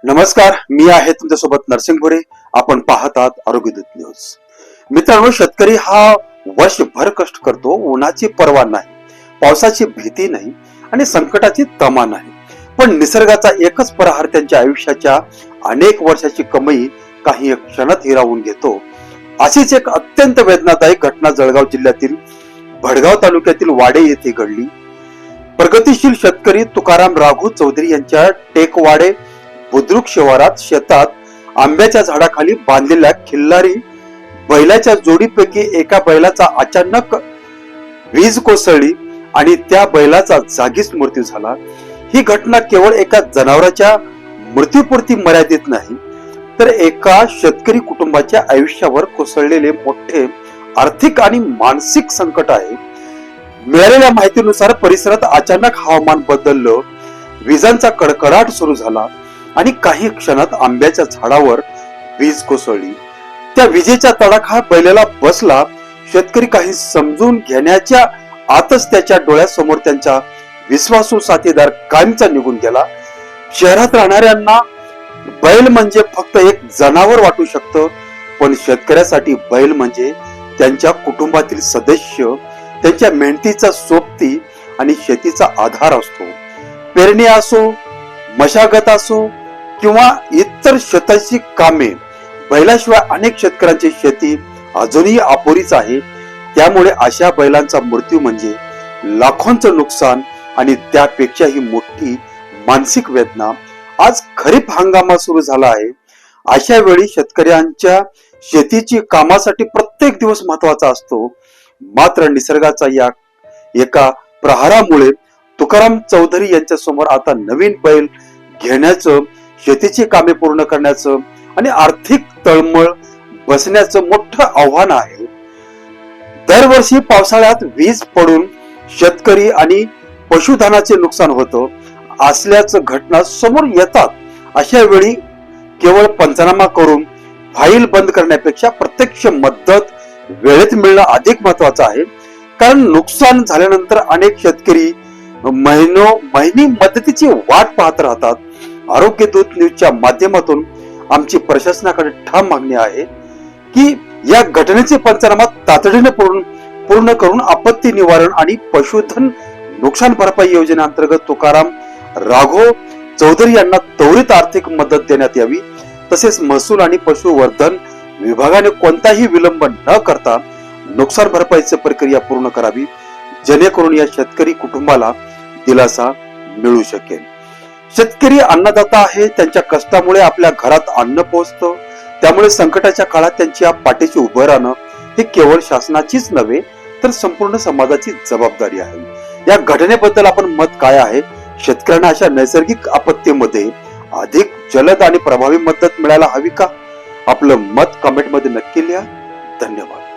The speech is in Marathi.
नमस्कार, मी आहे तुमच्यासोबत नरसिंग भोरे. आपण पाहत आहात आरोग्यदूत न्यूज. मित्रांनो, शेतकरी हा वर्षभर कष्ट करतो. उन्हाची पर्वा नाही, पावसाची भीती नाही आणि संकटाची तमा नाही. पण निसर्गाचा एकच प्रहार त्यांच्या आयुष्याच्या अनेक वर्षाची कमाई काही क्षणात हिरावून घेतो. अशीच एक अत्यंत वेदनादायक घटना जळगाव जिल्ह्यातील भडगाव तालुक्यातील वाडे येथे घडली. प्रगतीशील शेतकरी तुकाराम राघू चौधरी यांच्या टेकवाडे बुद्रुक शिवारात शेतात आंब्याच्या झाडाखाली बांधलेल्या खिल्लारी बैलाच्या जोडीपैकी एका बैलाचा अचानक वीज कोसळली आणि त्या बैलाचा जागीच मृत्यू झाला. ही घटना केवळ एका जनावराच्या मृत्यूपुरती मर्यादित नाही, तर एका शेतकरी कुटुंबाच्या आयुष्यावर कोसळलेले मोठे आर्थिक आणि मानसिक संकट आहे. मिळालेल्या माहितीनुसार परिसरात अचानक हवामान बदललं, विजांचा कडकडाट सुरू झाला आणि काही क्षणात आंब्याच्या झाडावर वीज कोसळली. त्या विजेचा तडाखा बैलाला बसला. शेतकरी काही समजून घेण्याच्या आतच त्याच्या डोळ्यासमोर त्यांचा विश्वासू साथीदार कायमचा निघून गेला. शहरात राहणाऱ्यांना बैल म्हणजे फक्त एक जनावर वाटू शकतं, पण शेतकऱ्यासाठी बैल म्हणजे त्यांच्या कुटुंबातील सदस्य, त्यांच्या मेहनतीचा सोबती आणि शेतीचा आधार असतो. पेरणी असो, मशागत असो किंवा इतर शेताची कामे, बैलाशिवाय अनेक शेतकऱ्यांची शेती अजूनही अपुरीच आहे. त्यामुळे अशा बैलांचा मृत्यू म्हणजे लाखोंचं नुकसान आणि त्यापेक्षाही मोठी मानसिक वेदना. आज खरीप हंगामा सुरू झाला आहे. अशा वेळी शेतकऱ्यांच्या शेतीची कामासाठी प्रत्येक दिवस महत्वाचा असतो. मात्र निसर्गाचा या एका प्रहारामुळे तुकाराम चौधरी यांच्या समोर आता नवीन बैल घेण्याचं, शेतीची कामे पूर्ण करण्याचं आणि आर्थिक तळमळ बसण्याचं मोठं आव्हान आहे. दरवर्षी पावसाळ्यात वीज पडून शेतकरी आणि पशुधनाचे नुकसान होतं असल्याचं घटना समोर येतात. अशा वेळी केवळ पंचनामा करून फाईल बंद करण्यापेक्षा प्रत्यक्ष मदत वेळेत मिळणं अधिक महत्वाचं आहे. कारण नुकसान झाल्यानंतर अनेक शेतकरी महिनी मदतीची वाट पाहत राहतात. आरोग्यदूत न्यूजच्या माध्यमातून आमची प्रशासनाकडे ठाम मागणी आहे की या घटनेचे पंचनामा तातडीने पूर्ण करून आपत्ती निवारण आणि पशुधन नुकसान भरपाई योजनेअंतर्गत तुकाराम राघव चौधरी यांना त्वरित आर्थिक मदत देण्यात यावी. तसेच महसूल आणि पशुवर्धन विभागाने कोणताही विलंब न करता नुकसान भरपाईची प्रक्रिया पूर्ण करावी, जेणेकरून या शेतकरी कुटुंबाला दिलासा मिळू शकेल. शेतकरी अन्नदाता आहे. त्यांच्या कष्टामुळे आपल्या घरात अन्न पोहोचतं. त्यामुळे संकटाच्या काळात त्यांच्या पाठीशी उभं राहणं हे केवळ शासनाचीच नव्हे, तर संपूर्ण समाजाची जबाबदारी आहे. या घटनेबद्दल आपण मत काय आहे? शेतकऱ्यांना अशा नैसर्गिक आपत्तीमध्ये अधिक जलद आणि प्रभावी मदत मिळायला हवी का? आपलं मत कमेंट मध्ये नक्की लिहा. धन्यवाद.